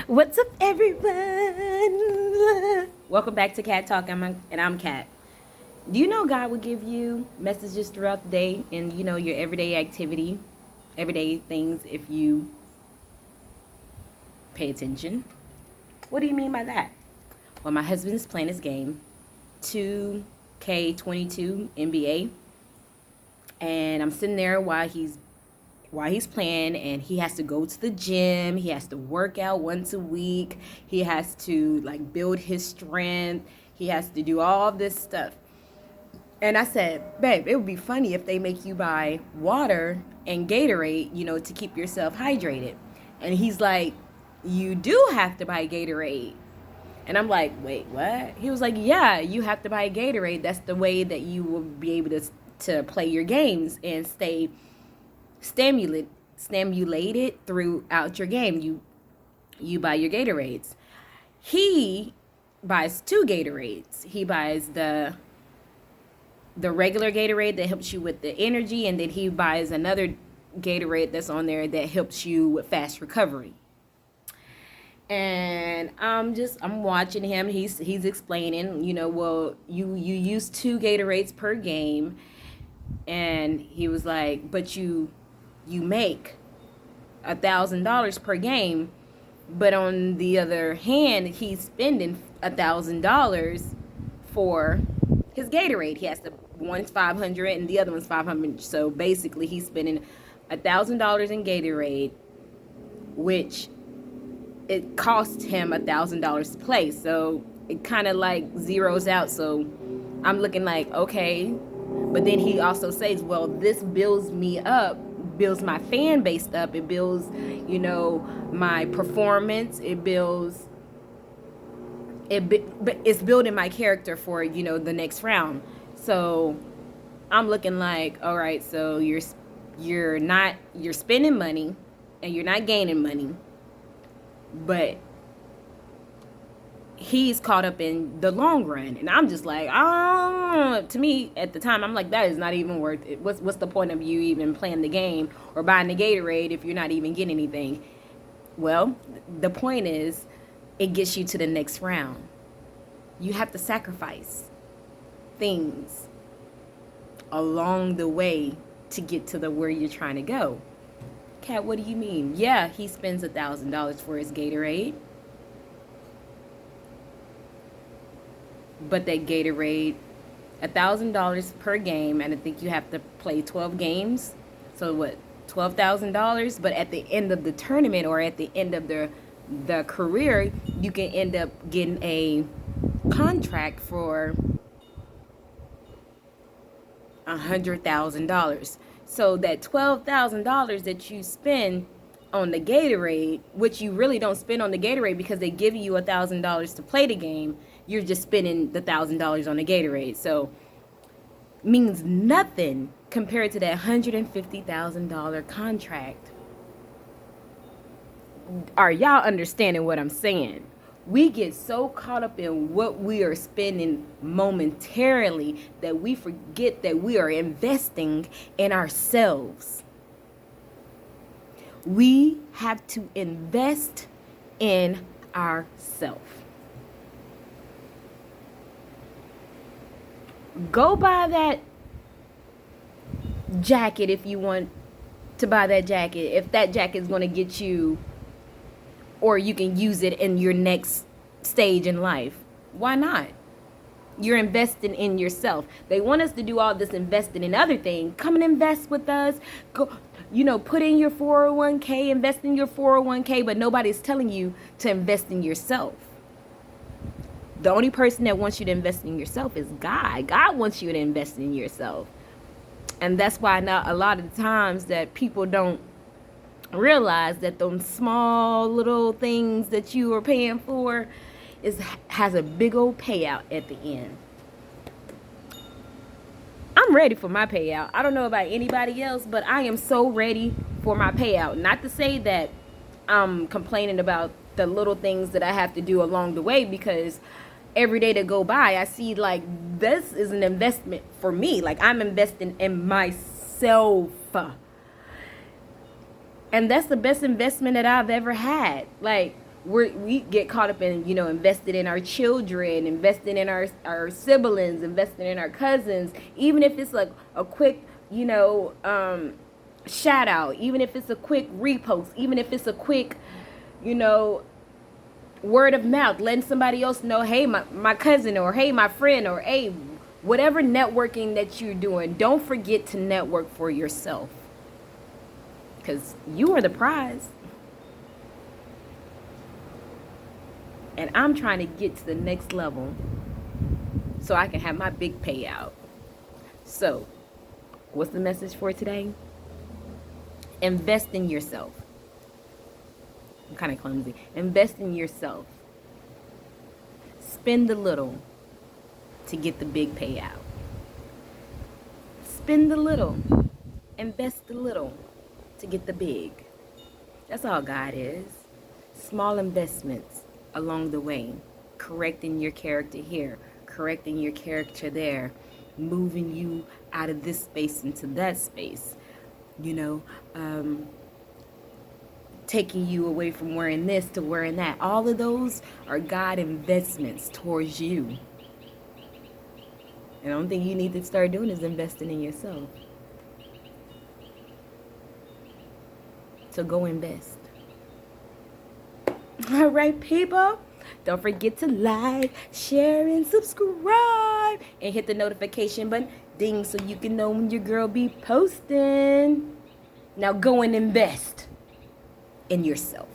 What's up, everyone? Welcome back to Cat Talk. I'm Cat. Do you know God will give you messages throughout the day and your everyday activity, everyday things if you pay attention? What do you mean by that? Well, my husband's playing his game, 2K22 NBA, and I'm sitting there while he's playing, and he has to go to the gym. He has to work out once a week. He has to build his strength. He has to do all this stuff. And I said, babe, it would be funny if they make you buy water and Gatorade, to keep yourself hydrated. And he's like, you do have to buy Gatorade. And I'm like, wait, what? He was like, yeah, you have to buy Gatorade. That's the way that you will be able to play your games and stay stimulated throughout your game. You buy your Gatorades. He buys 2 Gatorades. He buys the regular Gatorade that helps you with the energy, and then he buys another Gatorade that's on there that helps you with fast recovery. And I'm watching him. He's explaining, well, you use 2 Gatorades per game. And he was like, but you make $1,000 per game, but on the other hand, he's spending $1,000 for his Gatorade. He has to, one's $500 and the other one's $500. So basically, he's spending $1,000 in Gatorade, which it cost him $1,000 to play. So it kind of zeroes out. So I'm looking like, okay. But then he also says, well, this builds me up, builds my fan base up. It builds, my performance. It builds, it's building my character for, the next round. So I'm looking like, all right, so you're spending money and you're not gaining money, but he's caught up in the long run. And I'm just like, to me at the time, I'm like, that is not even worth it. What's the point of you even playing the game or buying the Gatorade if you're not even getting anything? Well, the point is, it gets you to the next round. You have to sacrifice things along the way to get to where you're trying to go. Kat, what do you mean? Yeah, he spends $1,000 for his Gatorade. But that Gatorade, $1,000 per game, and I think you have to play 12 games. So what, $12,000? But at the end of the tournament or at the end of the career, you can end up getting a contract for $100,000. So that $12,000 that you spend on the Gatorade, which you really don't spend on the Gatorade because they give you $1,000 to play the game, you're just spending the $1,000 on the Gatorade. So means nothing compared to that $150,000 contract. Are y'all understanding what I'm saying? We get so caught up in what we are spending momentarily that we forget that we are investing in ourselves. We have to invest in ourselves. Go buy that jacket if you want to buy that jacket. If that jacket is going to get you, or you can use it in your next stage in life. Why not? You're investing in yourself. They want us to do all this investing in other things. Come and invest with us. Go, put in your 401k, invest in your 401k, but nobody's telling you to invest in yourself. The only person that wants you to invest in yourself is God. God wants you to invest in yourself. And that's why now a lot of the times that people don't realize that those small little things that you are paying for has a big old payout at the end. I'm ready for my payout. I don't know about anybody else, but I am so ready for my payout. Not to say that I'm complaining about the little things that I have to do along the way, because every day that go by, I see this is an investment for me. I'm investing in myself. And that's the best investment that I've ever had. we get caught up in, invested in our children, investing in our siblings, investing in our cousins, even if it's like a quick, shout out, even if it's a quick repost, even if it's a quick, word of mouth, letting somebody else know, hey, my cousin, or hey, my friend, or hey, whatever networking that you're doing, don't forget to network for yourself, because you are the prize. And I'm trying to get to the next level so I can have my big payout. So, what's the message for today? Invest in yourself. I'm kind of clumsy. Invest in yourself. Spend a little to get the big payout. Spend a little. Invest a little to get the big. That's all God is. Small investments along the way. Correcting your character here. Correcting your character there. Moving you out of this space into that space. Taking you away from wearing this to wearing that. All of those are God investments towards you. And the only thing you need to start doing is investing in yourself. So go invest. All right, people. Don't forget to like, share, and subscribe. And hit the notification button, ding, so you can know when your girl be posting. Now go and invest in yourself.